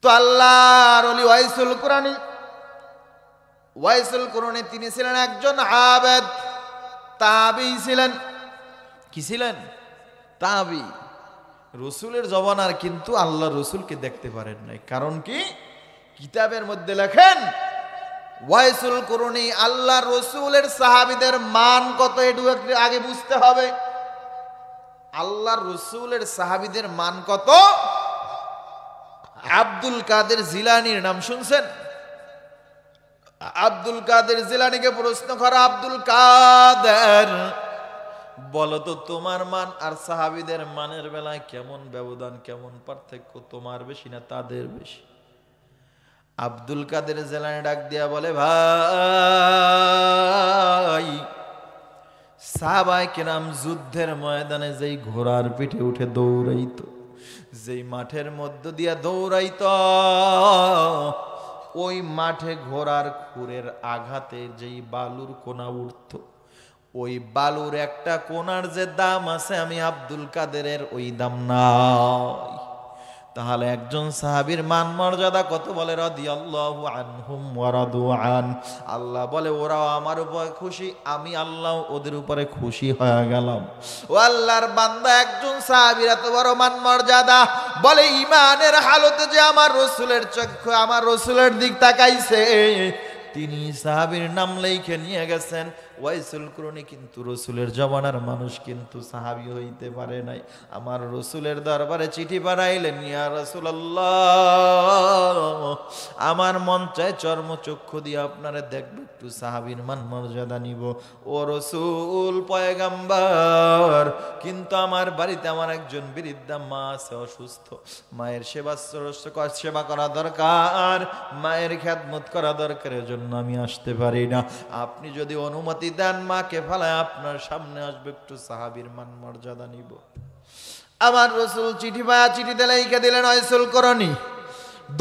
তো আল্লাহর ওলি ওয়াইসুল কুরনি তিনি ছিলেন একজন আবেদ, তাবী ছিলেন। কি ছিলেন? তাবী। রসুলের জমানার কিন্তু আল্লাহ রসুলকে দেখতে পারেন নাই। কারণ কি? কিতাবের মধ্যে লেখেন ওয়াইসুল কুরনি আল্লাহ রসুলের সাহাবীদের মান কত একটু আগে বুঝতে হবে। আল্লাহ রসুলের সাহাবীদের মান কত? আব্দুল কাদের জিলানীর নাম শুনছেন? আব্দুল কাদের জিলানীকে প্রশ্ন করা, আব্দুল কাদের বলো তো তোমার মান আর সাহাবীদের মানের বেলায় কেমন ব্যবধান, কেমন পার্থক্য, তোমার বেশি না তাদের বেশি? আব্দুল কাদের জিলানী ডাক দিয়া বলে, ভাই সাহাবায়ে কেরাম যুদ্ধের ময়দানে যেই ঘোড়ার পিঠে উঠে দৌড়াইতো, যেই মাঠের মধ্য দিয়া দৌড়াইতো, ওই মাঠে ঘোড়ার খুরের আঘাতে যেই বালুর কোনা উঠত, ওই বালুর একটা কোনার যে দাম আছে আমি আব্দুল কাদেরের ওই দাম নাই। তাহলে একজন সাহাবীর মান মর্যাদা কত? বলে রাদিয়াল্লাহু আনহুম ওয়া রাদু আন। আল্লাহ বলে ওরাও আমার উপরে খুশি, আমি আল্লাহ ওদের উপরে খুশি হয়ে গেলাম। ও আল্লাহর বান্দা, একজন সাহাবীর এত বড় মান মর্যাদা, বলে ঈমানের হালতে যে আমার রাসূলের চক্ষু আমার রাসূলের দিক তাকাইছে, তিনি সাহাবীর নাম লিখে নিয়ে গেছেন। ওয়াইসুল কুরনি কিন্তু রসুলের জমানার মানুষ, কিন্তু সাহাবী হইতে পারে নাই। আমার রসুলের দরবারে চিঠি পাঠাইলেন, ইয়া রাসূলুল্লাহ আমার মন চায় চর্মচক্ষু দিয়ে আপনারে দেখব, একটু সাহাবীর মান মর্যাদা নিব। ও রসুল পয়গাম্বর, কিন্তু আমার বাড়িতে আমার একজন বৃদ্ধা মা আছে, অসুস্থ, মায়ের সেবা করা দরকার, মায়ের খেদমত করা দরকার, এজন্য আমি আসতে পারি না। আপনি যদি অনুমতি দেন মাকে ফেলায় আপনার সামনে আসবে, একটু সাহাবীর মান মর্যাদা নিব। আমার রসুল চিঠি দিলে লিখে দিলেন, ওয়াইসুল কুরনি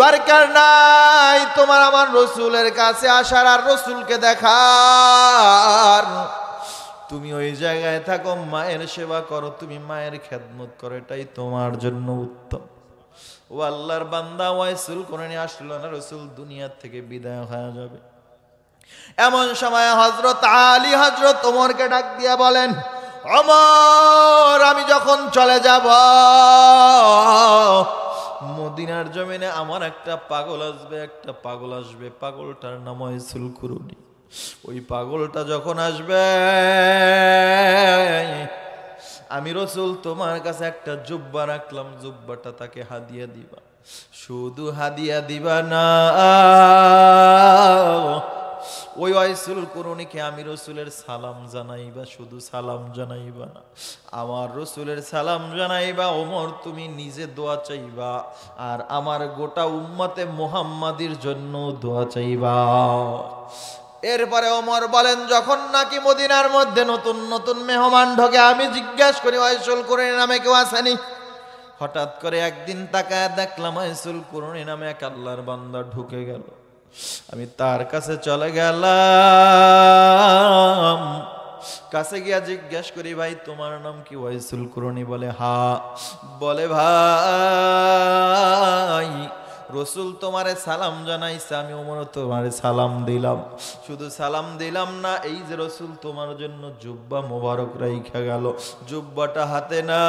দরকার নাই তোমার আমার রসুলের কাছে আসার আর রসুলকে দেখার, তুমি ওই জায়গায় থাকো, মায়ের সেবা করো, তুমি মায়ের খেদমত করো, এটাই তোমার জন্য উত্তম। ও আল্লাহর বান্দা, ওয়াইসুল কুরনি আসলো না, রসুল দুনিয়া থেকে বিদায় হয়ে যাবে। এমন সময় হযরত আলী হযরত ওমরকে ডাক দিয়া বলেন, ওমর আমি যখন চলে যাব মদিনার জমিনে আমার একটা পাগল আসবে, পাগলটার নাম ওয়াইসুল কুরনি। ওই পাগলটা যখন আসবে আমি রসুল তোমার কাছে একটা জুব্বা রাখলাম, জুব্বাটা তাকে হাদিয়া দিবা। শুধু হাদিয়া দিবা না, ওই ওয়াইসুল কুরনিকে আমি রসুলের সালাম জানাইবা, শুধু সালাম জানাইবা না, আমার রসুলের সালাম জানাইবা। ওমর তুমি নিজে দোয়া চাইবা, আর আমার গোটা উম্মতে মুহাম্মাদির জন্য দোয়া চাইবা। এরপরে ওমর বলেন, যখন নাকি মদিনার মধ্যে নতুন নতুন মেহমান ঢোকে, আমি জিজ্ঞাসা করি ওয়াইসুল কুরনি নামে কেউ আসেনি? হঠাৎ করে একদিন তাকায় দেখলাম ওয়াইসুল কুরনি নামে এক আল্লাহর বান্দা ঢুকে গেল। আমি তার কাছে চলে গেলাম, কাছে গিয়া জিজ্ঞাসা করি, ভাই তোমার নাম কি? ওয়াইসুল কুরনি। বলে হা। বলে ভাই রসুল তোমারে সালাম জানাইছে, আমি ওমর তোমারে সালাম দিলাম। শুধু সালাম দিলাম না, এই যে রসুল তোমার জন্য জুব্বা মোবারক রাইখা গেল, জুব্বাটা হাতে না।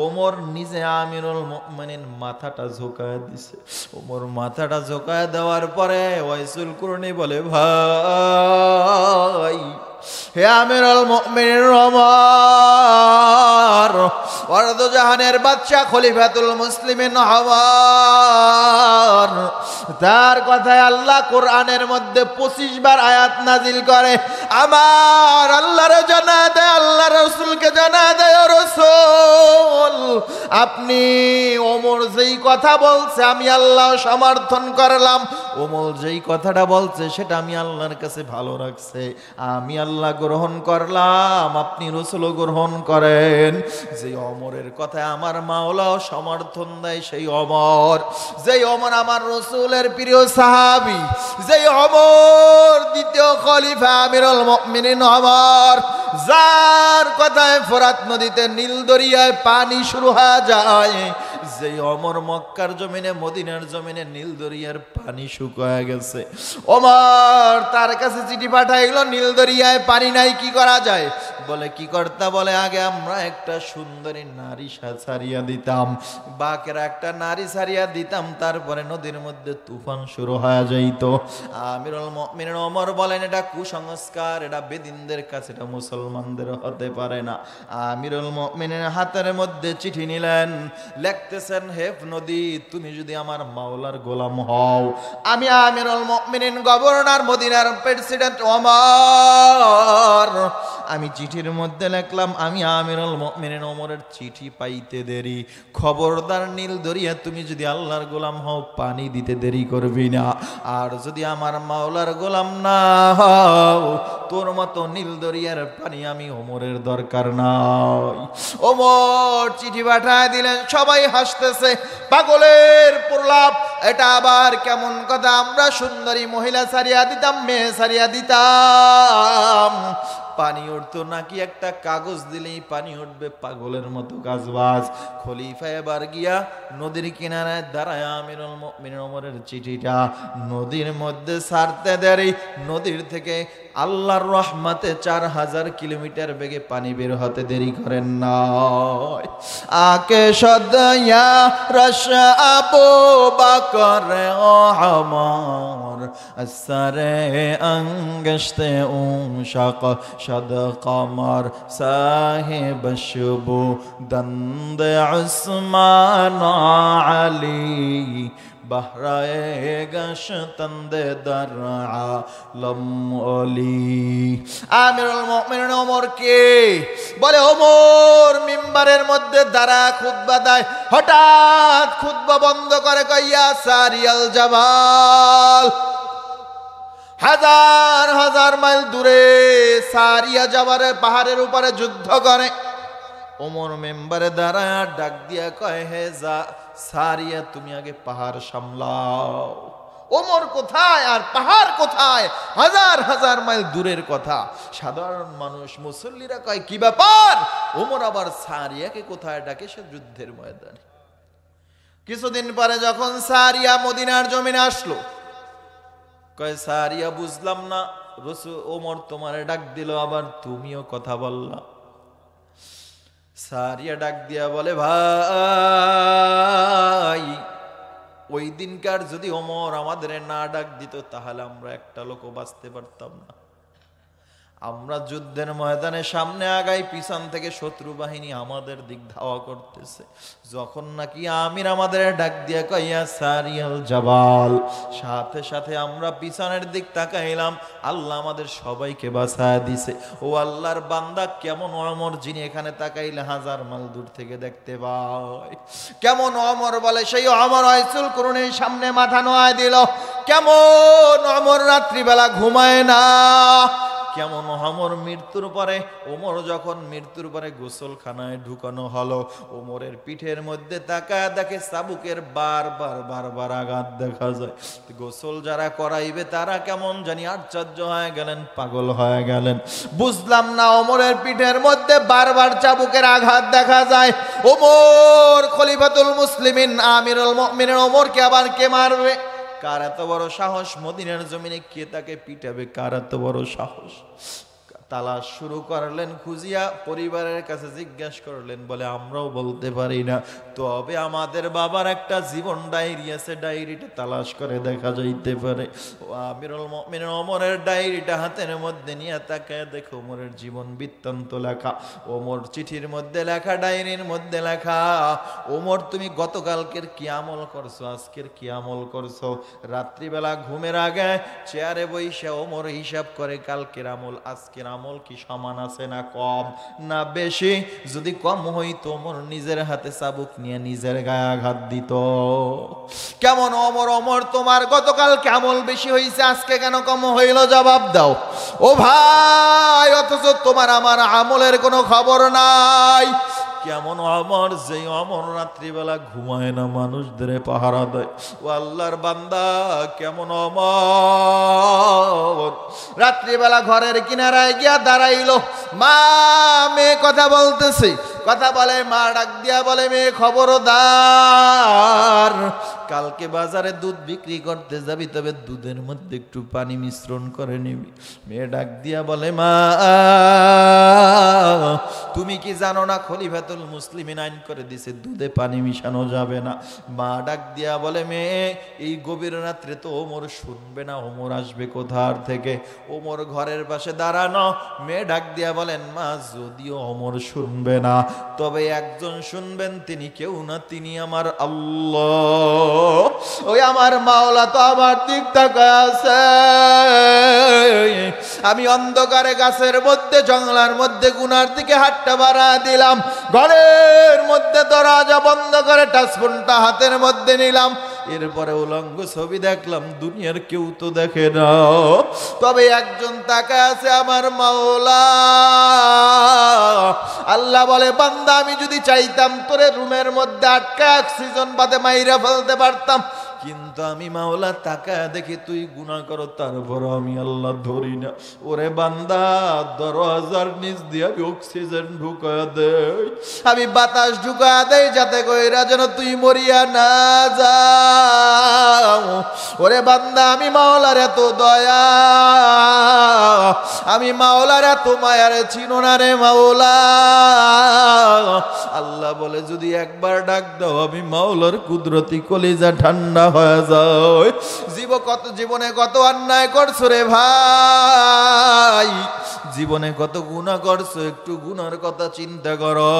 ওমর নিজে আমিরুল মুমিনিন মাথাটা ঝোঁকায় দিছে। ওমর মাথাটা ঝোঁকায় দেওয়ার পরে ওয়াইসুল কুরনি বলে, ভাই হে আমিরুল মুমিনিন ওমর, ওয়ারদু জাহানের বাদশা খলিফাতুল মুসলিমিন ওমর, তার কথায় আল্লাহ কোরআনের মধ্যে 25 বার আয়াত নাজিল করে। আমার আল্লাহরে জানা দেয়, আল্লাহ রাসূলকে জানা দেয়, ও রাসূল আপনি ওমর যেই কথা বলছে আমি আল্লাহ সমর্থন করলাম, ওমর যেই কথাটা বলছে সেটা আমি আল্লাহর কাছে ভালো রাখছে, আমি আল্লাহ গ্রহণ করলাম, আপনি রাসূলও গ্রহণ করেন। যে ওমরের কথায় আমার মাওলাও সমর্থন দেয়, সেই ওমর, যেই ওমর আমার রাসূলের প্রিয় সাহাবী, যেই ওমর দ্বিতীয় খলিফা আমিরুল মুমিনিন ওমর, যার কথায় ফোরাত নদীতে নীল দরিয়ায় পানি শুরু হয়ে যায়, যে ওমর মক্কার জমিনে মদিনার জমিনে নীল দরিয়ার পানি শুকায় গেছে, ওমর তার কাছে চিঠি পাঠাইলো, নীল দরিয়ায় পানি নাই, কি করা যায়? বলে কি করতা? বলে আগে আমরা একটা সুন্দরী নারী ছাড়িয়া দিতাম, বাকেরা একটা নারী ছাড়িয়া দিতাম, তারপরে নদীর মধ্যে তুফান শুরু হয়ে যাইত। আমিরুল মুমিনিন ওমর বলেন এটা কুসংস্কার, এটা বেদিনদের কাছে, এটা মুসলমানদের হতে পারে না। আমিরুল মুমিনিন হাতের মধ্যে চিঠি নিলেন, লিখতেছেন, হে নদী, তুমি যদি আমার মাওলার গোলাম হও, আমি আমিরুল মুমিনিন গভর্নর মদিনার প্রেসিডেন্ট ওমর, আমি চিঠির মধ্যে লিখলাম, আমি আমিরুল মুমিনিন ওমরের চিঠি পাইতে দেরি, খবরদার নীল দরিয়া তুমি যদি আল্লাহর গোলাম হও পানি দিতে দেরি করবি না, আর যদি আমার মাওলার গোলাম না হও তোর মতো নীল দরিয়ার পানি আমি ওমরের দরকার নাই। ওমর চিঠি পাঠায় দিলেন, সবাই হাসতেছে, পাগলের প্রলাপ, এটা আবার কেমন কথা? আমরা সুন্দরী মহিলা ছাড়িয়া দিতাম, মেয়ে ছাড়িয়া দিতাম, পানি উঠতো নাকি? একটা কাগজ দিলেই পানি উঠবে? পাগলের মতো কাজবাজ। খলিফা এবার গিয়া নদীর কিনারায় দাঁড়ায় আমিরুল মুমিনিন ওমরের চিঠিটা নদীর মধ্যে ছাড়তে দেরি, নদীর থেকে আল্লাহর রহমতে 4000 কিলোমিটার বেগে পানি বের হতে দেরি করেন না। আকে সদয়া রশ আবু বকর ও আমর আসরে অঙ্গশতে উশাক শদ কমর সাহেব শুবু দন্দ উসমান আলী বহরায়ে গশতন্দে দরআ লমলি। আমিরুল মুমিনিন ওমর কে? বলে ওমর মিম্বারের মধ্যে দাঁড়া খুতবা দেয়, হঠাৎ খুতবা বন্ধ করে কইয়া সারিয়াল জাবাল, হাজার হাজার মাইল দূরে সারিয়া জাবালের পাহাড়ের উপরে যুদ্ধ করে। ওমর মেম্বারে দাঁড়ায় ডাক দিয়া কয়, হে যা সারিয়া, তুমি আগে পাহাড় সামলাও। ওমর কোথায় আর পাহাড় কোথায়? হাজার হাজার মাইল দূরের কথা। সাধারণ মানুষ মুসল্লিরা কয় কি ব্যাপার, ওমর আবার সারিয়াকে কোথায় ডাকে? সে যুদ্ধের ময়দানে। কিছুদিন পরে যখন সারিয়া মদিনার জমিনে আসলো, কয় সারিয়া, বুঝলাম না, রাসূল ওমর তোমারে ডাক দিল, আবার তুমিও কথা বললা। সারিয়া ডাক দিয়া বলে, ভাই, ওই দিনকার যদি ওমর আমাদের না ডাক দিত তাহলে আমরা একটা লোকও বাঁচতে পারতাম না। আমরা যুদ্ধের ময়দানে সামনে আগাই, পিছন থেকে শত্রু বাহিনী আমাদের দিক ধাওয়া করতেছে। যখন নাকি আমির আমাদের ডাক দিয়া কইয়া সারিয়াল জাবাল, সাথে সাথে আমরা পিছনের দিক তাকাইলাম, আল্লাহ আমাদের সবাইকে বাঁচায় দিছে। ও আল্লাহর বান্দা, কেমন ওমর যিনি এখানে তাকাইলে হাজার মাইল দূর থেকে দেখতে পায়। কেমন ওমর? বলে সেই ওমর আইসুল করুণের সামনে মাথা নোয়ায় দিল। কেমন ওমর রাত্রিবেলা ঘুমায় না। কেমন ওমর মৃত্যুর পরে, ওমর যখন মৃত্যুর পরে গোসলখানায় ঢুকানো হলো, ওমরের পিঠের মধ্যে তাকায় দেখে চাবুকের বারবার আঘাত দেখা যায়। গোসল যারা করাইবে তারা কেমন জানি আশ্চর্য হয়ে গেলেন, পাগল হয়ে গেলেন। বুঝলাম না, ওমরের পিঠের মধ্যে বারবার চাবুকের আঘাত দেখা যায়। ওমর খলিফাতুল মুসলিমিন আমিরুল মুমিনিন, ওমরকে আবার কে মারবে? কার এত বড় সাহস? মদিনার জমিনে কে তাকে পিটাবে? কার এত বড় সাহস? তালাশ শুরু করলেন, খুঁজিয়া পরিবারের কাছে জিজ্ঞাসা করলেন, বলে আমরাও বলতে পারি না, তবে আমাদের বাবার একটা জীবন ডায়েরি আছে, ডায়েরিটা তালাশ করে দেখা যাইতে পারে। ও আমিরুল মুমিনিন ওমরের ডায়েরিটা হাতের মধ্যে নিয়ে তাকায় দেখো ওমরের জীবন বৃত্তান্ত লেখা। ওমর চিঠির মধ্যে লেখা, ডায়েরির মধ্যে লেখা, ওমর তুমি গতকালকের কি আমল করছো, আজকের কি আমল করছো। রাত্রিবেলা ঘুমের আগে চেয়ারে বইসা ওমর হিসাব করে কালকের আমল আজকের আমল কি সমান আছে না কম না বেশি। যদি কম হইতো ওমর নিজের হাতে চাবুক নিয়ে নিজের গায়ে আঘাত দিত। কেমন ওমর? ওমর তোমার গতকাল আমল বেশি হইছে, আজকে কেন কম হইল? জবাব দাও। ও ভাই, অথচ তোমার আমার আমলের কোনো খবর নাই। কেমন ওমর? যে ওমর রাত্রিবেলা ঘুমায় না, মানুষদের পাহারা দেয়। ও আল্লাহর বান্দা, কেমন ওমর রাত্রিবেলা ঘরের কিনারায় গিয়া দাঁড়াইলো, মা মেয়ে কথা বলতেছে, কথা বলে। মা ডাক দিয়া বলে, মেয়ে খবরদার, কালকে বাজারে দুধ বিক্রি করতে যাবি, তবে দুধের মধ্যে একটু পানি মিশ্রণ করে নিবি। মেয়ে ডাক দিয়া বলে, মা তুমি কি জানো না খলিফাতুল মুসলিমিন আইন করে দিছে দুধে পানি মিশানো যাবে না। মা ডাক দিয়া বলে, মেয়ে এই গভীর রাত্রে তো ওমর শুনবে না, ওমর আসবে কোথার থেকে? ওমর ঘরের পাশে দাঁড়ানো। মেয়ে ডাক দিয়া বলেন, মা যদিও ওমর শুনবে না, তবে একজন শুনবেন, তিনি কেউ না, তিনি আমার আল্লাহ। ওই আমার মাওলা তো আমার দিক তাকায় আছে। আমি অন্ধকারে গাছের মধ্যে জঙ্গলার মধ্যে গুনার দিকে হাতটা বাড়া দিলাম, ঘরের মধ্যে দরজা বন্ধ করে টাচফোনটা হাতের মধ্যে নিলাম, এরপরে উলঙ্গ ছবি দেখলাম, দুনিয়ার কেউ তো দেখে না, তবে একজন তাকায় আছে, আমার মাওলা। আল্লাহ বলে, বান্দা আমি যদি চাইতাম তোরে রুমের মধ্যে আটকা অক্সিজেন বাদে মাইরা ফেলতে পারতাম, কিন্তু আমি মাওলা তাকায় দেখি তুই গুনাহ করো, তারপর আমি আল্লাহ ধরি না। ওরে বান্দা, দরজার নিচ দিয়ে আমি অক্সিজেন ঢুকায় দেই, আমি বাতাস ঢুকায় দেই, যাতে কইরা যেন তুই মরিয়া না যাও। ওরে বান্দা, আমি মাওলার এত দয়া, আমি মাওলার এত মায়ারে চিনো না রে মাওলা। আল্লাহ বলে, যদি একবার ডাক দাও, আমি মাওলার কুদরতি কলিজা ঠান্ডা হয়ে যায়। জীবনে কত অন্যায় করছো রে ভাই, জীবনে কত গুনাহ করছো, একটু গুনার কথা চিন্তা করো।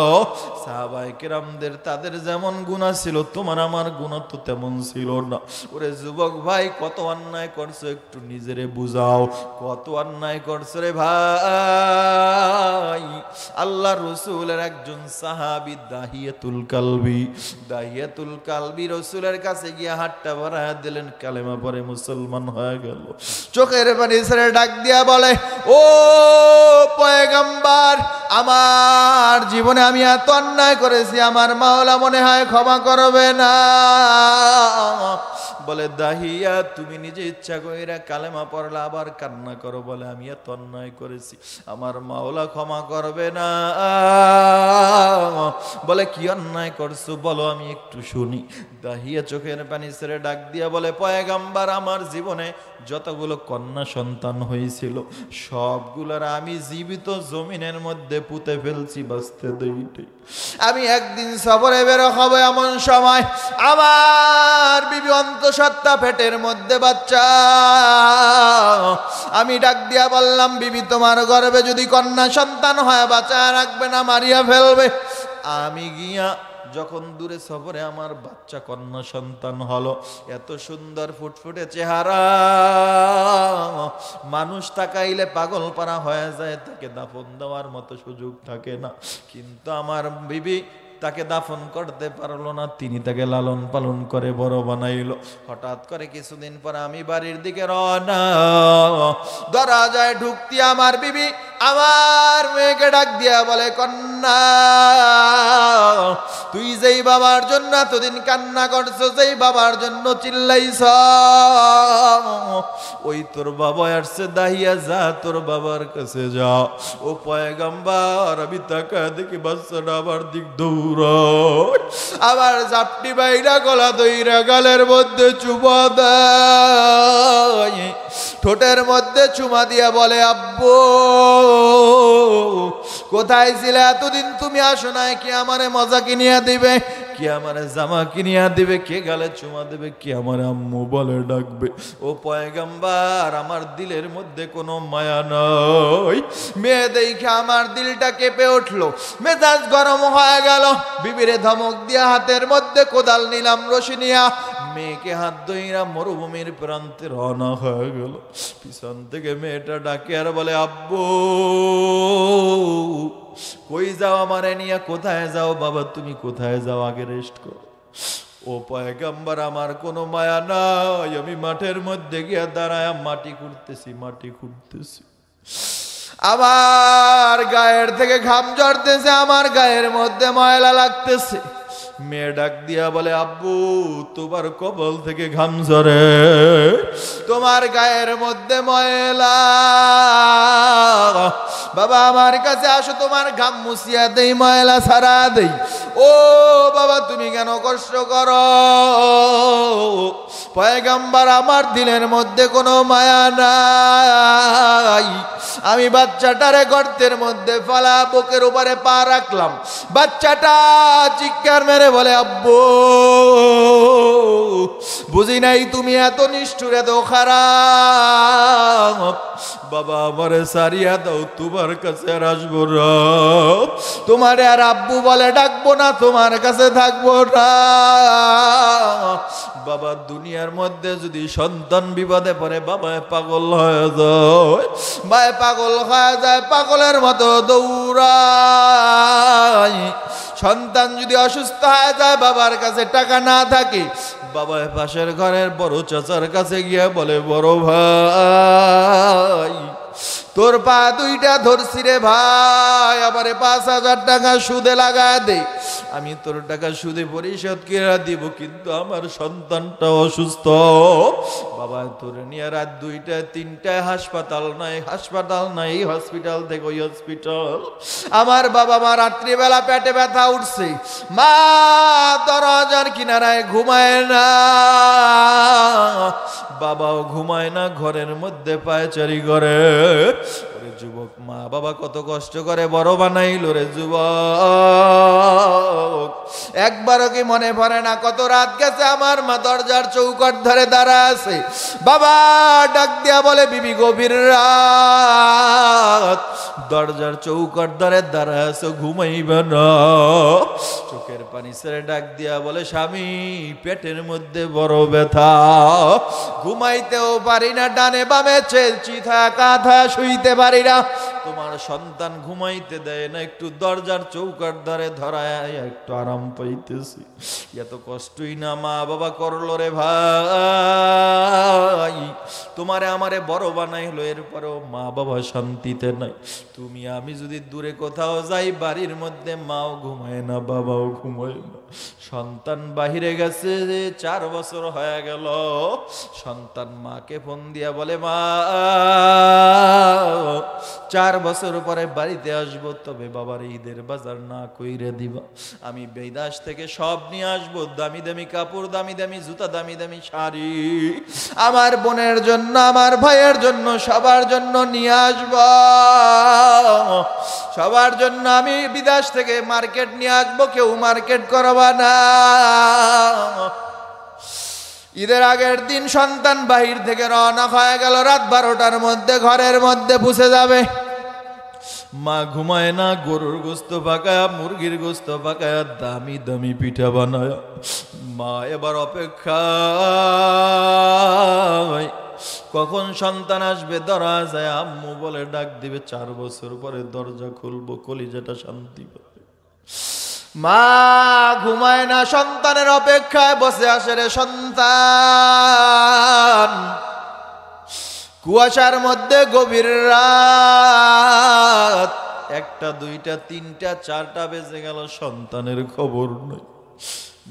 সাহাবায়ে কেরামদের তাদের যেমন গুনাহ ছিল, তোমার আমার গুনাহ তো তেমন ছিল না। ওরে যুবক ভাই, কত অন্যায় করছো, একটু নিজেরে বুঝাও, কত অন্যায় করছো রে ভাই। আল্লাহ রসুলের একজন সাহাবী দাহিয়াতুল কালবি রসুলের কাছে গিয়ে হাতটা বাড়ায় দিলেন, কালেমা পরে মুসলমান হয়ে গেল। চোখের পানি ছেড়ে ডাক দিয়া বলে, ও পয়গম্বর, আমার জীবনে আমি এত অন্যায় করেছি, আমার মাওলা মনে হয় ক্ষমা করবে না। বলে, দাহিয়া তুমি নিজে ইচ্ছা কইরা কালেমা পড়লা, আবার কান্না করো, বলে আমি এত অন্যায় করেছি, আমার মাওলা ক্ষমা করবে না। বলে, কি অন্যায় করছো বলো, আমি একটু শুনি। দাহিয়া চোখের পানি ছেড়ে ডাক দিয়া বলে, পয়গম্বর, আমার জীবনে যতগুলো কন্যা সন্তান হয়েছিল, সবগুলোর আমি জীবিত জমিনের মধ্যে পুঁতে ফেলছি, বাঁচতে দেইনি। আমি একদিন সফরে বের হব, এমন সময় আমার বিবি অন্তঃসত্ত্বা পেটের মধ্যে বাচ্চা। আমি ডাক দিয়া বললাম, বিবি তোমার গর্ভে যদি কন্যা সন্তান হয়, বাঁচা রাখবে না, মারিয়া ফেলবে। আমি গিয়া যখন দূরে সফরে আমার বাচ্চা কন্যা সন্তান হলো, এত সুন্দর ফুটফুটে চেহারা, মানুষ তাকাইলে পাগল পারা হয়ে যায়, তাকে দাফন দেওয়ার মতো সুযোগ থাকে না। কিন্তু আমার বিবি তাকে দাফন করতে পারলো না, তিনি তাকে লালন পালন করে বড় বানাইলো। হঠাৎ করে কিছুদিন পর আমি বাড়ির দিকে রওনা, দরজায় ঢুকতি আমার বিবি আমার মেয়েকে ডাক দিয়া বলে, কন্যা, তুই যেই বাবার জন্য এতদিন কান্না করছো, যেই বাবার জন্য চিল্লাইছ, ওই তোর বাবা আসছে, দাহিয়া যা, তোর বাবার কাছে যা। ও পয়গম্বর, আমি তাকা দেখি বাচ্চাটা আবার দিক দৌড়ায়, আবার জাপটি বাইরা গলা দইরা গালের মধ্যে চুমা দেয়, ঠোঁটের মধ্যে চুমা দিয়া বলে, আব্বু কোথায় ছিলে এতদিন, তুমি আসো নাই, কি আমারে মজা কিনিয়া দিবে, কি আমারে জামা কিনিয়া দিবে, কে গালে চুমা দেবে, কি আমার আম্মু বলে ডাকবে। ও পয়গম্বর, আমার দিলের মধ্যে কোনো মায়া নাই। মেয়ে দেখে আমার দিলটা কেঁপে উঠলো, মেজাজ গরম হয়ে গেল। বিবিরে ধমক দিয়া হাতের মধ্যে কোদাল নিলাম, রশি নিয়া মেয়েকে হাত ধইরা মরুভূমির প্রান্তে রওনা হয়ে গেল। পিছন থেকে মেয়েটা ডাকে আর বলে, আব্বু কই যাও, আমারে নিয়ে কোথায় যাও? বাবা তুমি কোথায় যাও, আগে রেস্ট করো। ও পয়গম্বর, আমার কোনো মায়া নাই, আমি মাঠের মধ্যে গিয়া দাঁড়ায় মাটি খুঁড়তেছি, আমার গায়ের থেকে ঘাম ঝরতেছে, আমার গায়ের মধ্যে ময়লা লাগতেছে, মেয়ে ডাক দিয়া বলে আব্বু তোমার কবল থেকে ঘাম ঝরে, তোমার গায়ের মধ্যে ময়লা, বাবা আমার কাছে আসো তোমার ঘাম মুছিয়া দেই, ময়লা ছাড়া দেই। ও বাবা তুমি কেন কষ্ট করো? পয়গম্বর আমার দিলের মধ্যে কোনো মায়া নাই। আমি বাচ্চাটারে গর্তের মধ্যে ফেলা বুকের উপরে পা রাখলাম, বাচ্চাটা চিৎকার মেরে বলে আব্বু বুঝি নাই তুমি এত নিষ্ঠুর এত খারাপ, বাবা আমারে সারিয়া দাও, তোমার কাছে আর আসবো না, তোমারে আর আব্বু বলে ডাকবো না, তোমার কাছে থাকবো না। বাবা দুনিয়ার মধ্যে যদি সন্তান বিপদে পড়ে বাবায় পাগল হয়ে যায়, বাবা পাগল হয়ে যায়, পাগলের মতো দৌড়ায়। সন্তান যদি অসুস্থ হয়ে যায়, বাবার কাছে টাকা না থাকে, বাবা পাশের ঘরের বড় চাচার কাছে গিয়ে বলে বড় ভাই তোর পা দুইটা ধরছি রে ভাই, আবার 5,000 টাকা সুদে লাগা দে, আমি তোর টাকা সুদে পরিশোধ করে দিব, কিন্তু আমার সন্তানটা অসুস্থ। বাবা তোর নিয়ে রাত 2টা 3টায় হাসপাতাল নাই, হাসপাতাল নাই, হসপিটাল থেকে ওই হসপিটাল। আমার বাবা মা রাত্রিবেলা পেটে ব্যথা উঠছে, মা দরজার কিনারায় ঘুমায় না, বাবাও ঘুমায় না, ঘরের মধ্যে পায়চারি করে। ওরে যুবক মা বাবা কত কষ্ট করে বড় বানাইল রে যুবক, একবারও কি মনে পড়ে না কত রাত গেছে আমার মা দরজার চৌকাঠ ধরে দাঁড়া আছে, বাবা ডাক দিয়া বলে বিবি গভীর রাত, দরজার চৌকাঠ ধরে দাঁড়া আছে, ঘুমাইবে না, চোখের পানি ছেড়ে ডাক দিয়া বলে স্বামী পেটের মধ্যে বড় ব্যথা, ঘুমাইতেও পারি না, ডানে বামে চেলছি কাঁথা শুইতে পারি না, তোমার সন্তান ঘুমাইতে দেয় না, একটু দরজার চৌকাঠ ধরে ধরায় একটু আরাম পাইতেছি, এত কষ্টই না মা বাবা করলো রে ভাই, তোমারে আমারে বড় বানাইলো, এরপরেও মা বাবা শান্তিতে নাই। তুমি আমি যদি দূরে কোথাও যাই, বাড়ির মধ্যে মাও ঘুমায় না, বাবাও ঘুমায় না, সন্তান বাহিরে গেছে 4 বছর হয়ে গেল, সন্তান মাকে ফোন দিয়া বলে মা 4 বছর পরে বাড়িতে আসবো, তবে বাবার ঈদের বাজার না কইরে দিবা, আমি বিদেশ থেকে সব নিয়ে আসবো, দামি দামি কাপড়, দামি দামি জুতা, দামি দামি শাড়ি, আমার বোনের জন্য আমার ভাইয়ের জন্য সবার জন্য নিয়ে আসবো, সবার জন্য আমি বিদেশ থেকে মার্কেট নিয়ে আসবো, কেউ মার্কেট করবা না। ঈদের আগের দিন সন্তান বাহির থেকে রওনা হয়ে গেল, রাত 12টার মধ্যে ঘরের মধ্যে পৌঁছে যাবে, মা ঘুমায় না, গরুর গোস্ত পাকায়, মুরগির গোস্ত পাকায়, দামি দামি পিঠা বানায়, মা এবার অপেক্ষা কখন সন্তান আসবে, দরজায় আম্মু বলে ডাক দিবে, 4 বছর পরে দরজা খুলবো, কলিজাটা শান্তি পাবে। মা ঘুমায় না, সন্তানের অপেক্ষায় বসে আসে রে সন্তান, কুয়াশার মধ্যে গভীর রাত, 1টা 2টা 3টা 4টা বেজে গেল, সন্তানের খবর নেই,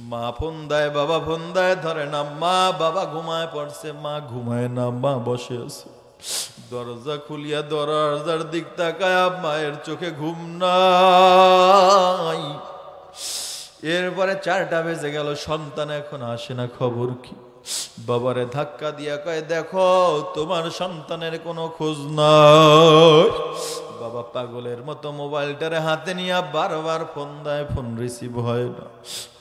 মা ফোন দেয়, বাবা ফোন দেয়, ধরে না, মা বাবা ঘুমায় পড়ছে, মা ঘুমায় না, মা বসে আছে, দরজা খুলিয়া দরজার দিক তাকায়, মায়ের চোখে ঘুম নাই, এরপরে 4টা বেজে গেল, সন্তান এখন আসে না, খবর কি? বাবারে ধাক্কা দিয়া কয় দেখো তোমার সন্তানের কোনো খোঁজ নাই, বাবা পাগলের মতো মোবাইলটারে হাতে নিয়ে বারবার ফোন দেয়, ফোন রিসিভ হয় না,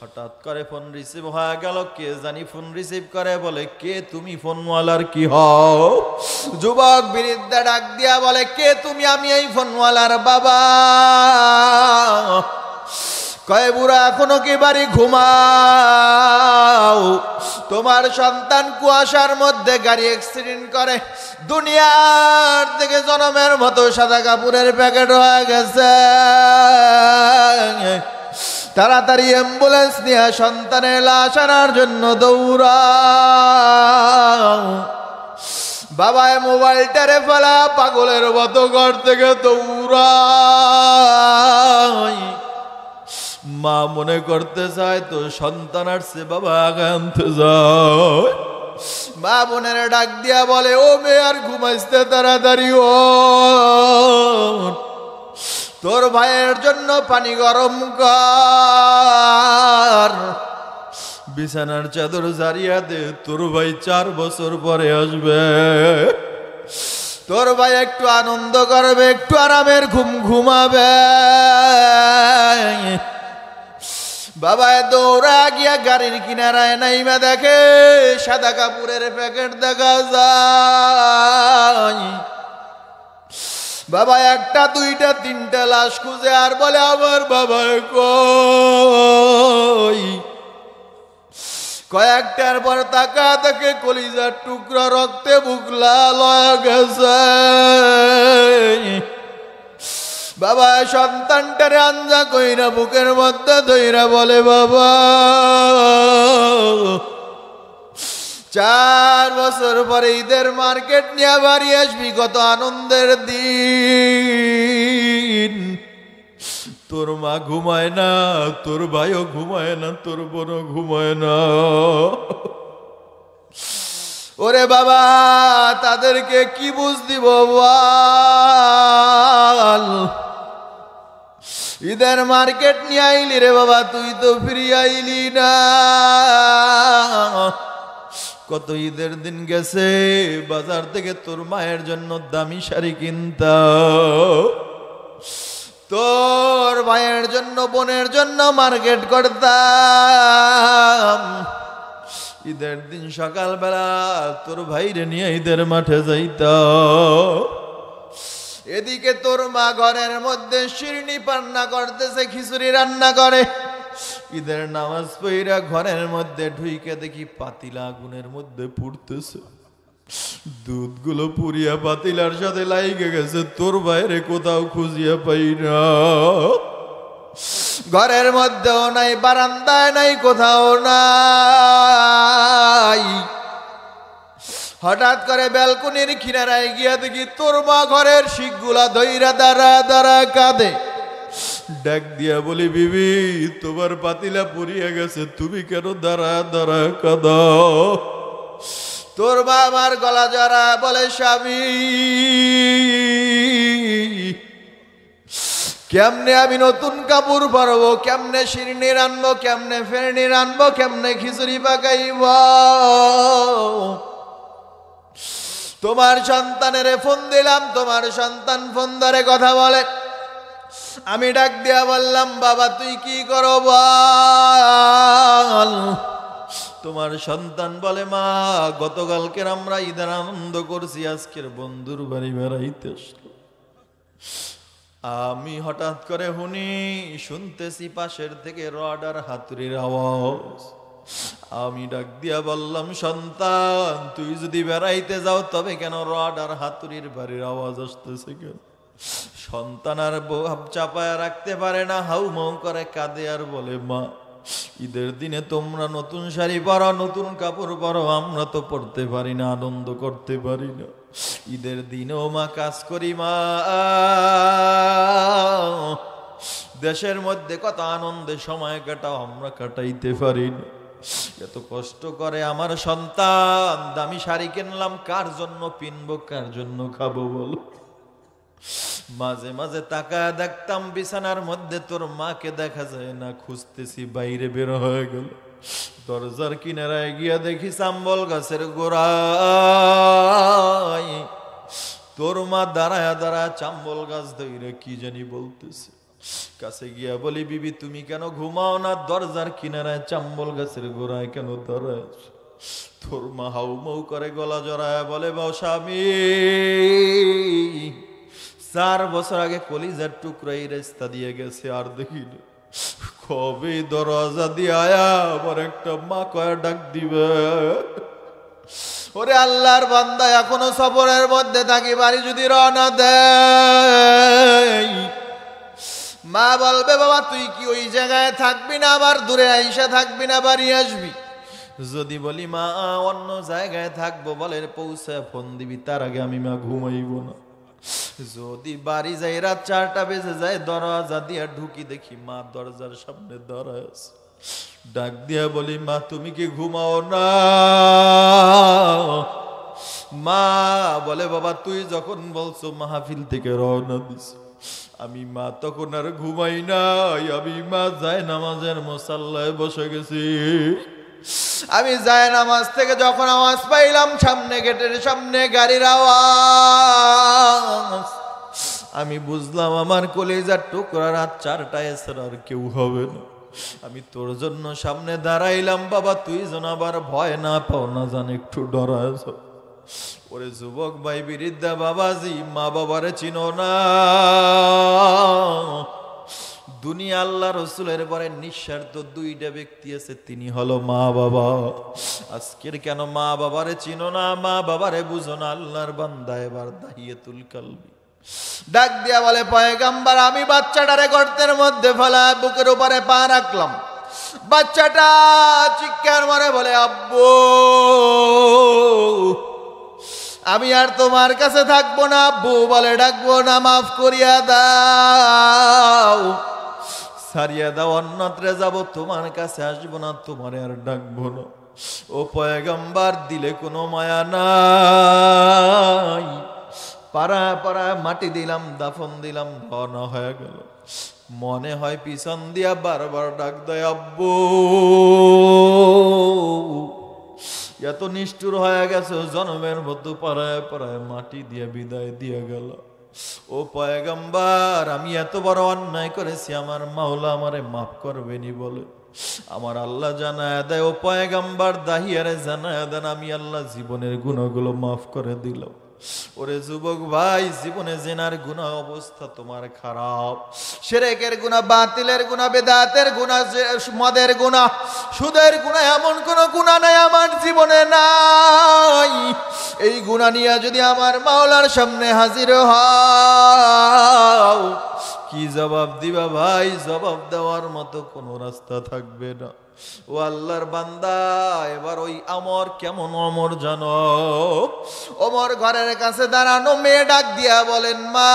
হঠাৎ করে ফোন রিসিভ হয়ে গেল, কে জানি ফোন রিসিভ করে, বলে কে তুমি ফোনওয়ালার কি হও? যুবক বিরুদ্ধে ডাক দিয়া বলে কে তুমি? আমি এই ফোনওয়ালার বাবা। কয় বুড়া এখনো কি বাড়ি ঘুমাও? তোমার সন্তান কুয়াশার মধ্যে গাড়ি অ্যাক্সিডেন্ট করে দুনিয়ার থেকে জনমের মতো সাদা কাপড়ের প্যাকেট হয়ে গেছে, তাড়াতাড়ি অ্যাম্বুলেন্স নিয়ে সন্তানের লাশ আনার জন্য দৌড়াও। বাবায় মোবাইলটারে ফেলা পাগলের মতো ঘর থেকে দৌড়ায়। মা মনে করতে চায় তো সন্তান আসছে বাবা আগে আনতে যায়। মা বোনের ডাক দিয়া বলে ও মেয়ে আর ঘুমাইতে তাড়াতাড়ি ও, তোর ভাইয়ের জন্য পানি গরম কর, বিছানার চাদর জারিয়া দে, তোর ভাই 4 বছর পরে আসবে, তোর ভাই একটু আনন্দ করবে, একটু আরামের ঘুম ঘুমাবে। বাবা দৌড়া গিয়া গাড়ির কিনারায় নাইমা দেখে সাদা কাপড়ের প্যাকেট দেখা যায়। বাবা একটা দুইটা তিনটা লাশ খুঁজে আর বলে আমার বাবা কই। কয়েকটার পর তাকা দেখে কলিজার টুকরা রক্তে বুক লাল হয়ে গেছে। বাবা সন্তানটারে আঞ্জা কইরা বুকের মধ্যে ধইরা বলে বাবা 4 বছর পরে ঈদের মার্কেট নিয়ে বাড়ি আসবি, কত আনন্দের দিন। তোর মা ঘুমায় না, তোর ভাইও ঘুমায় না, তোর বোনও ঘুমায় না। ওরে বাবা তাদেরকে কি বুঝ দিব বল? ঈদের মার্কেট নিয়ে আইলি রে বাবা, তুই তো ফিরে আইলি না। কত ঈদের দিন গেছে, বাজার থেকে তোর মায়ের জন্য দামি শাড়ি কিনতাম, তোর ভাইয়ের জন্য বোনের জন্য মার্কেট করতাম। ঈদের দিন সকালবেলা তোর ভাইরে নিয়ে ঈদের মাঠে যাইতাম। এদিকে তোর মা ঘরের মধ্যে শিরনি রান্না করতেছে, খিচুড়ি রান্না করে। ঈদের নামাজ পড়া ঘরের মধ্যে ঢুইকে দেখি পাতিলা আগুনের মধ্যে পুড়তেছে, দুধগুলো পুড়িয়া পাতিলার সাথে লাইগে গেছে। তোর বাইরে কোথাও খুঁজিয়া পাই না, ঘরের মধ্যেও নাই, বারান্দায় নাই, কোথাও নাই। হঠাৎ করে ব্যালকনির কিনারায় গিয়া দেখি তোর মা ঘরের শিকগুলা ধইরা দাঁড়া দাঁড়া কাঁদে। ডাক দিয়া বলি বিবি তোমার পাতিলা পুড়িয়া গেছে, তুমি কেন দাঁড়া দাঁড়া কাঁদাও? তোর মা আমার গলা জড়া বলে স্বামী কেমনে আমি নতুন কাপড় পরবো, কেমনে শিরনি রানবো, কেমনে ফেরনি রানবো, কেমনে খিচুড়ি পাকাইব? তোমার সন্তানের ফোন দিলাম, তোমার সন্তান ফোন ধরে কথা বলে। আমি ডাক দিয়া বললাম বাবা তুই কি করো বল? তোমার সন্তান বলে মা গতকালকের আমরা ঈদের আনন্দ করছি, আজকের বন্ধুর বাড়ি বেড়াইতে আসলো। আমি হঠাৎ করে শুনতেছি পাশের থেকে রড আর হাতুড়ির আওয়াজ। আমি ডাক দিয়া বললাম সন্তান তুই যদি বেড়াইতে যাও তবে কেন রড আর হাতুড়ির বাড়ির আওয়াজ আসতেছে কেন? সন্তান আর ভাব চাপায় রাখতে পারে না, হাউ মাউ করে কাঁদে আর বলে মা ঈদের দিনে তোমরা নতুন শাড়ি পরো, নতুন কাপড় পরো, আমরা তো পরতে পারি না, আনন্দ করতে পারি না। ঈদের দিনেও মা কাজ করি মা, দেশের মধ্যে কত আনন্দে সময় কাটাও, আমরা কাটাইতে পারি না। এত কষ্ট করে আমার সন্তান, দামি শাড়ি কিনলাম, কার জন্য পিনবো, কার জন্য খাবো বলো? মাঝে মাঝে তাকায় দেখতাম বিছানার মধ্যে তোর মাকে দেখা যায় না, খুঁজতেছি বাইরে বের হয়ে গেল। দরজার কিনারায় গিয়া দেখি চাম্বল গাছের গোড়ায় তোর মা দাঁড়ায় দাঁড়ায় চাম্বল গাছ ধরে কি জানি বলতেছে। কাছে গিয়া বলি বিবি তুমি কেন ঘুমাও না? দরজার কিনারায় চাম্বল গাছের গোড়ায় কেন দাঁড়ায়? তোর মা হাউ মাউ করে গলা জড়ায় বলে বাও স্বামী 4 বছর আগে কলিজার টুকরা এই রাস্তা দিয়ে গেছে, আর দেখি কবে দরজা দিয়ে আয়া আবার একটা মা কয়া ডাক দিবে। ওরে আল্লাহর বান্দা এখনো সফরের মধ্যে থাকি, বাড়ি যদি রওনা দেয় মা বলবে বাবা তুই কি ওই জায়গায় থাকবি না, আবার দূরে আইসা থাকবি না, বাড়ি আসবি? যদি বলি মা অন্য জায়গায় থাকবো, বলে পৌঁছায় ফোন দিবি, তার আগে আমি মা ঘুমাইব না। যদি বাড়ি যাই রাত 4টা বেজে যায়, দরজা দিয়ে ঢুকি দেখি মা দরজার সামনে দাঁড়ায় আছে। ডাক দিয়া বলি, মা তুমি কি ঘুমাও না? মা বলে, বাবা তুই যখন বলছো মাহফিল থেকে রওনা দিস, আমি মা তখন আর ঘুমাই নাই, আমি মা যায় নামাজের মুসাল্লায় বসে গেছি। আমি যায় নামাজ থেকে যখন আওয়াজ পাইলাম সামনে গেটের সামনে গাড়ির আওয়াজ, আমি বুঝলাম আমার কলিজার টুকরা রাত 4টায় এছাড়া আর কেউ হবে না। আমি তোর জন্য সামনে দাঁড়াইলাম বাবা, তুই যেন আবার ভয় না পাও, না জান একটু ডরাস। ওরে যুবক ভাই বিরিদ্ধা বাবাজি, মা বাবারে চিনো না? দুনিয়া আল্লাহ রসুলের পরে নিঃস্বার্থ 2টা ব্যক্তি আছে, তিনি হলো মা বাবা। আজকের কেন মা বাবারে চিনো না, মা বাবারে বুঝো না? আল্লাহর বান্দা এবার দাহিয়াতুল কালবি ডাক দিয়া বলে, পয়গাম্বার আমি বাচ্চাটারে গর্তের মধ্যে ফেলা বুকের উপরে পা রাখলাম। বাচ্চাটা চিৎকার মারে বলে, আব্বু আমি আর তোমার কাছে থাকবো না। আব্বু বলে, ডাকবো না, মাফ করিয়া দাও, সারিয়া দাও, অন্যত্রে যাব, তোমার কাছে আসবো না, তোমারে আর ডাকবো না। ও পয়গম্বর দিলে কোনো মায়া নাই। পাড়া পাড়া মাটি দিলাম, দাফন দিলাম, রওনা হয়ে গেল। মনে হয় পিছন দিয়া বারবার ডাক দেয়, আব্বু এত নিষ্ঠুর হয়ে গেছে, জনমের মতো পাড়ায় পাড়ায় মাটি দিয়ে বিদায় দিয়ে গেল। ও পয়গম্বর আমি এত বড় অন্যায় করেছি, আমার মাওলা আমারে মাফ করবেনি বলে আমার আল্লাহ জানায় দেয়। ও পয়গম্বর দাহিয়ারে জানায় দেন, আমি আল্লাহ জীবনের গুনাহগুলো মাফ করে দিলাম। ওরে যুবক ভাই, জীবনে জেনার গুনাহ অবস্থা তোমার খারাপ, শিরকের গুনাহ, বাতিলের গুনাহ, বেদাতের গুনাহ, মদের গুনাহ, সুদের গুনাহ, এমন কোন গুনাহ নাই আমার জীবনে নাই। এই গুনাহ নিয়ে যদি আমার মাওলার সামনে হাজির হও, কি জবাব দিবা ভাই? জবাব দেওয়ার মতো কোনো রাস্তা থাকবে না। ও আল্লাহর বান্দা, এবার ওই আমর কেমন অমর জানো? ওমর ঘরের কাছে দাঁড়ানো, মেয়ে ডাক দিয়া বলেন, মা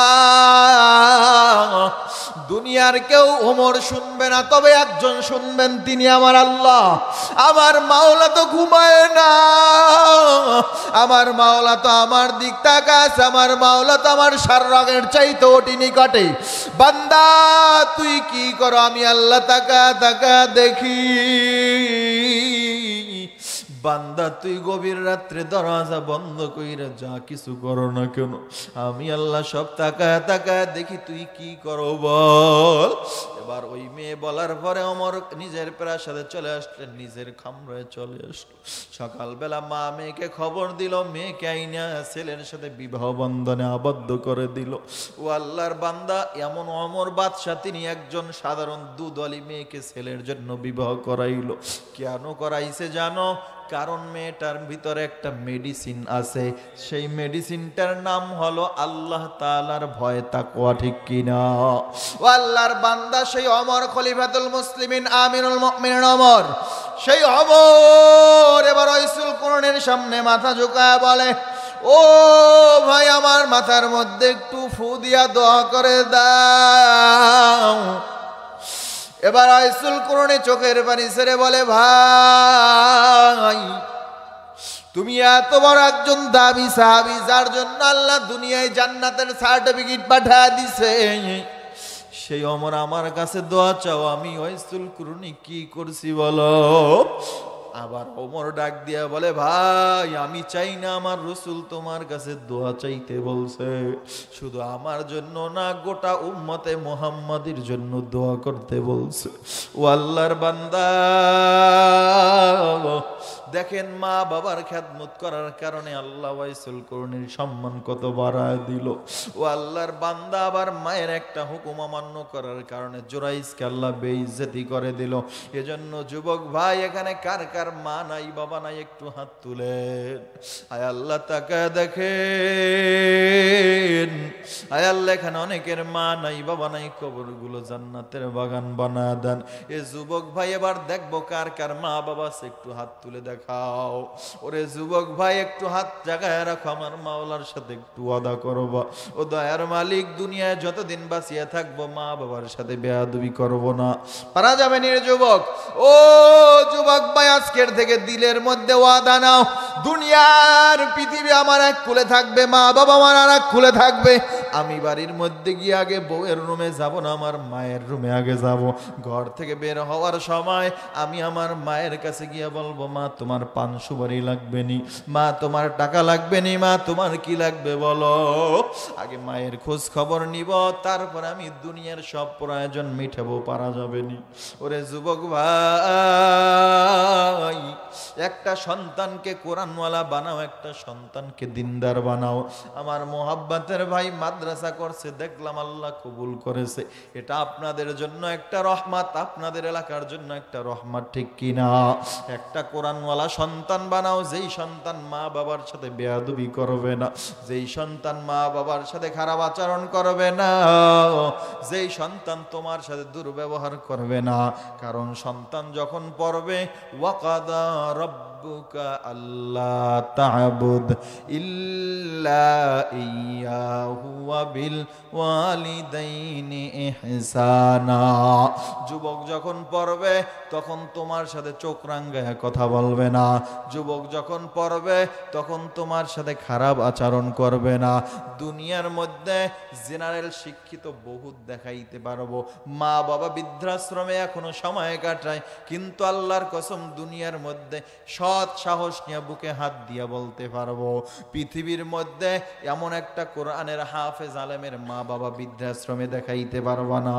দুনিয়ার কেউ ওমর শুনবে না, তবে একজন শুনবেন, তিনি আমার আল্লাহ। আমার মাওলা তো ঘুমায় না, আমার মাওলা তো আমার দিক তাকায়, আমার মাওলা তো আমার সারাগের চাইতে ওটি নিকটে। বান্দা তুই কি করো? আমি আল্লাহ তাকা তাকা দেখি। বান্দা তুই গভীর রাত্রে দরজা বন্ধ কইরা যা কিছু করো না কেন, আমি আল্লাহ সব তাকায় তাকায় দেখি, তুই কি করো বল। এবার ওই মেয়ে বলার পরে ওমর নিজের প্রাসাদে চলে আসলেন, নিজের খামরায় চলে আসলো। সকালবেলা মা মেয়েকে খবর দিল, মেয়েকে আইনা ছেলের সাথে বিবাহ বন্ধনে আবদ্ধ করে দিল। ও আল্লাহর বান্দা, এমন ওমর বাদশাহ, তিনি একজন সাধারণ দুধওয়ালি মেয়েকে ছেলের জন্য বিবাহ করাইল। কেন করাইছে জানো? কারণ মেয়েটার ভিতরে একটা মেডিসিন আছে, সেই মেডিসিনটার নাম হলো আল্লাহ তাআলার ভয়, তাকওয়া, ঠিক কিনা? ও আল্লাহর বান্দা, সেই ওমর খলিফাতুল মুসলিমিন আমিরুল মুমিনিন ওমর, সেই ওমর এবার রাসূল কোরআনের সামনে মাথা ঝুঁকায় বলে, ও ভাই আমার মাথার মধ্যে একটু ফু দিয়া দোয়া করে দাও। এবার রাসূল কোরআনে চোখের পানি ছেড়ে বলে, ভাই তুমি এত বড় একজন দামি সাহাবী, যার জন্য আল্লাহ দুনিয়ায় জান্নাতের সার্টিফিকেট পাঠিয়ে দিছে, সেই ওমর আমার কাছে দোয়া চাও, আমি রাসূল কোরআনে কি করছি বলো? আবার ওমর ডাক দিয়া বলে, ভাই আমি চাই না, আমার রাসূল তোমার কাছে দোয়া চাইতে বলছে, শুধু আমার জন্য না, গোটা উম্মতে মুহাম্মাদির জন্য দোয়া করতে বলছে। ও আল্লাহর বান্দা, দেখেন মা বাবার খেদমত করার কারণে আল্লাহ রাসূল কোরআনের সম্মান কত বাড়ায় দিল। ও আল্লাহর বান্দা, আবার মায়ের একটা হুকুম অমান্য করার কারণে জুরাইজকে আল্লাহ বেইজ্জতি করে দিল। এজন্য যুবক ভাই, এখানে কার কার মা নাই, বাবা নাই, একটু হাত তুলেন। আয় আল্লাহ তাকায় দেখেন, আয় আল্লাহ এখানে অনেকের মা নাই, বাবা নাই, কবরগুলো জান্নাতের বাগান বানা দেন। এ যুবক ভাই, এবার দেখবো কার কার মা বাবা আছে, একটু হাত তুলে দেখ। দেখাও। ওরে যুবক ভাই, একটু হাত জাগায় রাখো, আমার মাওলার সাথে একটু ওয়াদা করবা। ও দয়ার মালিক, দুনিয়ায় যতদিন বাঁচিয়ে থাকবো মা বাবার সাথে বেয়াদবি করব না। পারা যাবে নি রে যুবক? ও যুবক ভাই, আজকের থেকে দিলের মধ্যে ওয়াদা নাও, দুনিয়ার পৃথিবী আমার এক কুলে থাকবে, মা বাবা আমার আর এক কুলে থাকবে। আমি বাড়ির মধ্যে গিয়ে আগে বউয়ের রুমে যাব না, আমার মায়ের রুমে আগে যাব। ঘর থেকে বের হওয়ার সময় আমি আমার মায়ের কাছে গিয়ে বলবো, মা তোমার পান সুপারি লাগবে নি, মা তোমার টাকা লাগবে নি, মা তোমার কি লাগবে বলো। আগে মায়ের খোঁজ খবর নিব, তারপর আমি দুনিয়ার সব প্রয়োজন মিটাবো। পারা যাবে নি? ওরে যুবক ভাই, একটা সন্তানকে কোরআনওয়ালা বানাও, একটা সন্তানকে দিনদার বানাও। আমার মোহাব্বতের ভাই মাদ্রাসা করছে, দেখলাম আল্লাহ কবুল করেছে। এটা আপনাদের জন্য একটা রহমত, আপনাদের এলাকার জন্য একটা রহমত, ঠিক কিনা? একটা কোরআনওয়ালা সন্তান বানাও, যেই সন্তান মা বাবার সাথে বেয়াদবি করবে না, যেই সন্তান মা বাবার সাথে খারাপ আচরণ করবে না, যেই সন্তান তোমার সাথে দুর্ব্যবহার করবে না। কারণ সন্তান যখন পড়বে, ওয়াকাদা রাব্বুকা আল্লা তা'বুদ ইল্লা ইয়াহু ওয়া বিল ওয়ালিদাইনি ইহসানা। যুবক যখন পড়বে, তখন তোমার সাথে চোখ রাঙ্গায় কথা বলবে না। যুবক যখন পড়বে, তখন তোমার সাথে খারাপ আচরণ করবে না। দুনিয়ার মধ্যে জেনারেল শিক্ষিত বহুত দেখাইতে পারবো, মা বাবা বৃদ্ধাশ্রমে এখনো সময় কাটায়, কিন্তু আল্লাহর কসম দুনিয়ার মধ্যে সৎ সাহস নিয়ে বুকে হাত দিয়া বলতে পারবো, পৃথিবীর মধ্যে এমন একটা কোরআনের হাফেজ আলেমের মা বাবা বৃদ্ধাশ্রমে দেখাইতে পারবা না।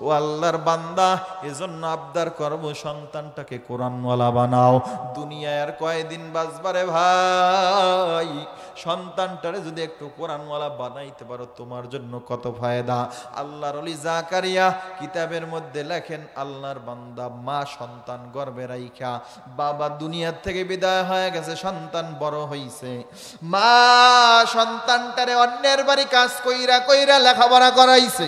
ও আল্লাহর বান্দা, এজন্য আবদার করবো, সন্তানটাকে কোরআনওয়ালা বানাও। দুনিয়ায় আর কয়দিন বাঁচবারে ভাই, সন্তানটারে যদি একটু কোরআনওয়ালা বানাইতে পারো, তোমার জন্য কত ফায়দা। আল্লাহর ওলি জাকারিয়া কিতাবের মধ্যে লেখেন, আল্লাহর বান্দা মা সন্তান গর্ভে রাইখা, বাবা দুনিয়ার থেকে বিদায় হয়ে গেছে, সন্তান বড় হইছে, মা সন্তানটারে অন্যের বাড়ি কাজ কইরা কইরা লেখাপড়া করাইছে।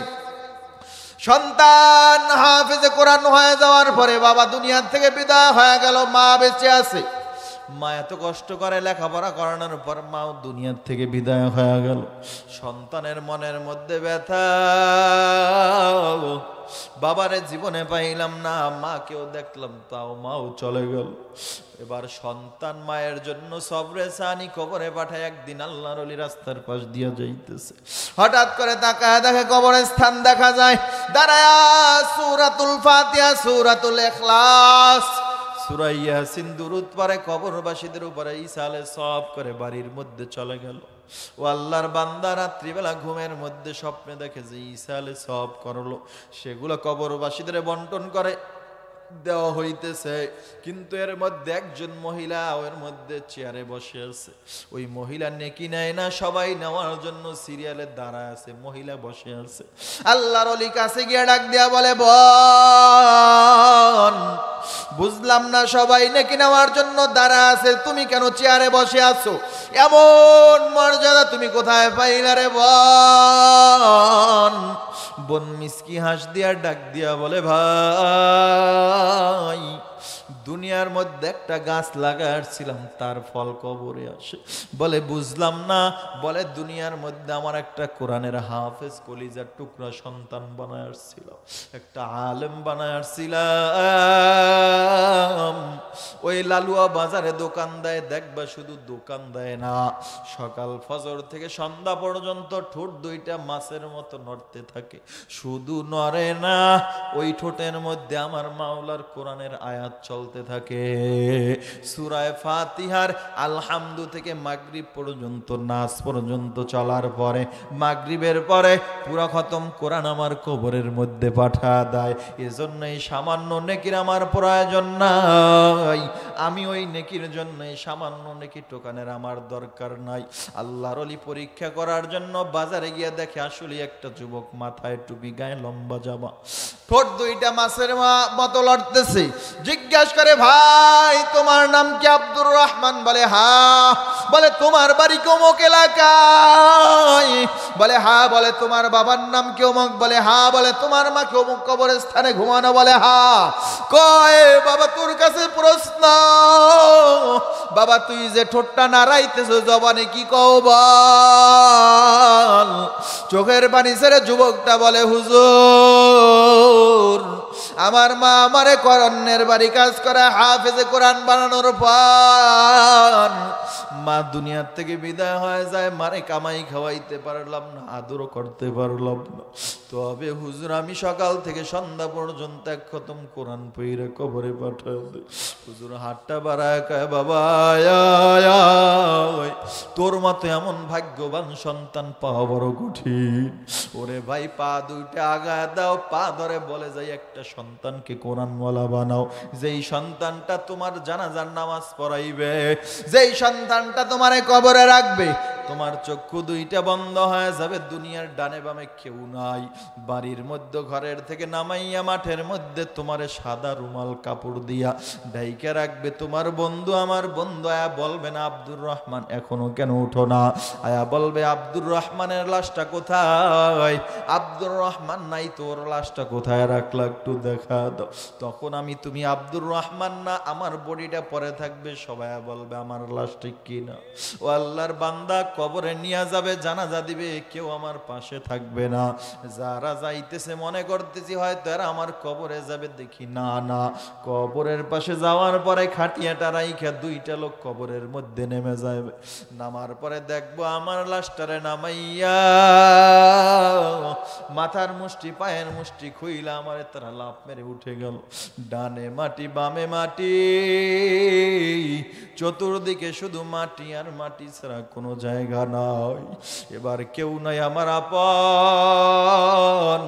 সন্তান হাফেজে কোরআন হয়ে যাওয়ার পরে বাবা দুনিয়ার থেকে বিদায় হয়ে গেল, মা বেঁচে আছে। মা এত কষ্ট করে লেখাপড়া করানোর পর মাও দুনিয়ার থেকে বিদায় হয়ে গেল। সন্তানের মনের মধ্যে ব্যথা, বাবারে জীবনে পাইলাম না, মাকেও দেখলাম তাও মাও চলে গেল। এবার সন্তান মায়ের জন্য সবরে সানি কবরে পাঠায়। একদিন আল্লাহর ওলি রাস্তার পাশ দিয়া যাইতেছে, হঠাৎ করে তাকায় দেখে কবরের স্থান দেখা যায়, দাঁড়ায় সূরাতুল ফাতিহা, সূরাতুল ইখলাস, সূরা ইয়াসিন দুরূদ পড়ে কবরবাসীদের উপরে ইসালে সব করে বাড়ির মধ্যে চলে গেল। ও আল্লাহর বান্দা রাত্রিবেলা ঘুমের মধ্যে স্বপ্নে দেখে যে ইসালে সব করলো, সেগুলো কবরবাসীদের বন্টন করে দেওয়া হইতেছে। কিন্তু এর মধ্যে একজন মহিলা ওর মধ্যে চেয়ারে বসে আছে, ওই মহিলা নেকি নেয় না, সবাই নেওয়ার জন্য সিরিয়ালে দাঁড়ায় আছে, মহিলা বসে আছে। আল্লাহর ওলি কাছে গিয়ে ডাক দিয়া বলে, বোন বুঝলাম না, সবাই নেকি নেওয়ার জন্য দাঁড়া আছে, তুমি কেন চেয়ারে বসে আছো? এমন মর্যাদা তুমি কোথায় পাইলা রে বোন? বোন মিসকি হাস দিয়া ডাক দিয়া বলে, ভাই দুনিয়ার মধ্যে একটা গাছ লাগাচ্ছিলাম, তার ফল কবরে আসে। বলে বুঝলাম না। বলে দুনিয়ার মধ্যে আমার একটা কোরআনের হাফেজ কলিজার টুকরা সন্তান বানায় আসছিল, একটা আলেম বানায় আসছিলাম। ওই লালুয়া বাজারে দোকান দেয়, দেখবা শুধু দোকান দেয় না, সকাল ফজর থেকে সন্ধ্যা পর্যন্ত ঠোঁট দুইটা মাছের মতো নড়তে থাকে, শুধু নড়ে না, ওই ঠোঁটের মধ্যে আমার মাওলার কোরআনের আয়াত চলতে থাকে। সূরা ফাতিহার আলহামদু থেকে মাগরিব পর্যন্ত, নাস পর্যন্ত চলার পরে মাগরিবের পরে পুরা খতম কোরআন আমার কবরের মধ্যে পাঠা দেয়। এজন্য এই সামান্য নেকির আমার প্রয়োজন নাই, আমি ওই নেকির জন্য এই সামান্য নেকি টোকানের আমার দরকার নাই। আল্লাহর ওলি পরীক্ষা করার জন্য বাজারে গিয়ে দেখে আসলে একটা যুবক মাথায় টুপি, গায়ে লম্বা জামা, ঠোঁট দুইটা মাছের মতো লড়তেছে। জিজ্ঞাসা করে, ভাই তোমার নাম কি? আব্দুর রহমান। বলে হ্যাঁ। বলে তোমার বাড়ি অমুক এলাকায়? বলে হ্যাঁ। বলে তোমার বাবার নাম কি অমুক? বলে হ্যাঁ। বলে তোমার মা কি অমুক কবরস্থানে ঘুমানো? বলে হ্যাঁ। কয় বাবা তোর কাছে প্রশ্ন, বাবা তুই যে ঠোঁটটা নাড়াইতেছ জবানে কি কও বল। চোখের পানি ছেড়ে যুবকটা বলে হুজুর আমার মা আমারে অন্যের বাড়ি কাজ করে হাফেজে কোরআন বানানোর পর মা দুনিয়ার থেকে বিদায় হয়ে যায়, মারে কামাই খাওয়াইতে পারলাম না, আদরও করতে পারলাম না। তবে হুজুর আমি সকাল থেকে সন্ধ্যা পর্যন্ত এক খতম কোরআন পড়ে কবরে পাঠাই। হুজুর হাতটা বাড়ায় কয় বাবা তোর মতো এমন ভাগ্যবান সন্তান পাওয়া বড় কঠিন। ওরে ভাই পা দুইটা আগায় দাও, পা ধরে বলে যাই একটা সন্তানকে কোরআনওয়ালা বানাও, যেই সন্তানটা তোমার জানাজার নামাজ পড়াইবে, যেই সন্তানটা তোমারে কবরে রাখবে, তোমার চক্ষু দুইটা বন্ধ হয়ে যাবে, দুনিয়ার ডানে বামে কেউ নাই, বাড়ির মধ্যে ঘরের থেকে নামাইয়া মাঠের মধ্যে তোমারে সাদা রুমাল কাপড় দিয়া ঢাইকা রাখবে। তোমার বন্ধু আমার বন্ধু আয়া বলবে না আব্দুর রহমান এখনো কেন উঠো না, আয়া বলবে আব্দুর রহমানের লাশটা কোথায়, আব্দুর রহমান নাই, তোর লাশটা কোথায় রাখলা একটু দেখা দাও। তখন আমি তুমি আব্দুর রহমান না, আমার বডিটা পরে থাকবে, সবাই বলবে আমার লাশ ঠিক কিনা। ও আল্লাহর বান্দা কবরে নিয়ে যাবে, জানাজা দিবে, কেউ আমার পাশে থাকবে না। যারা যাইতেছে মনে করতেছি হয়তো এরা আমার কবরে যাবে, দেখি না না, কবরের পাশে যাওয়ার পরে খাটিয়াটা রাইখা দুইটা লোক কবরের মধ্যে নেমে যাবে। নামার পরে দেখবো আমার লাশটারে নামাইয়া মাথার মুষ্টি পায়ের মুষ্টি খুইলা আমার তারা লাফ মেরে উঠে গেল। ডানে মাটি বামে মাটি, চতুর্দিকে শুধু মাটি আর মাটি ছাড়া কোনো জায়গা নাই। এবার কেউ নাই আমার আপন।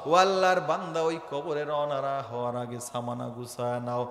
ও আল্লাহর বান্দা ওই কবরের অনারা হওয়ার আগে সামানা গুছায় নাও।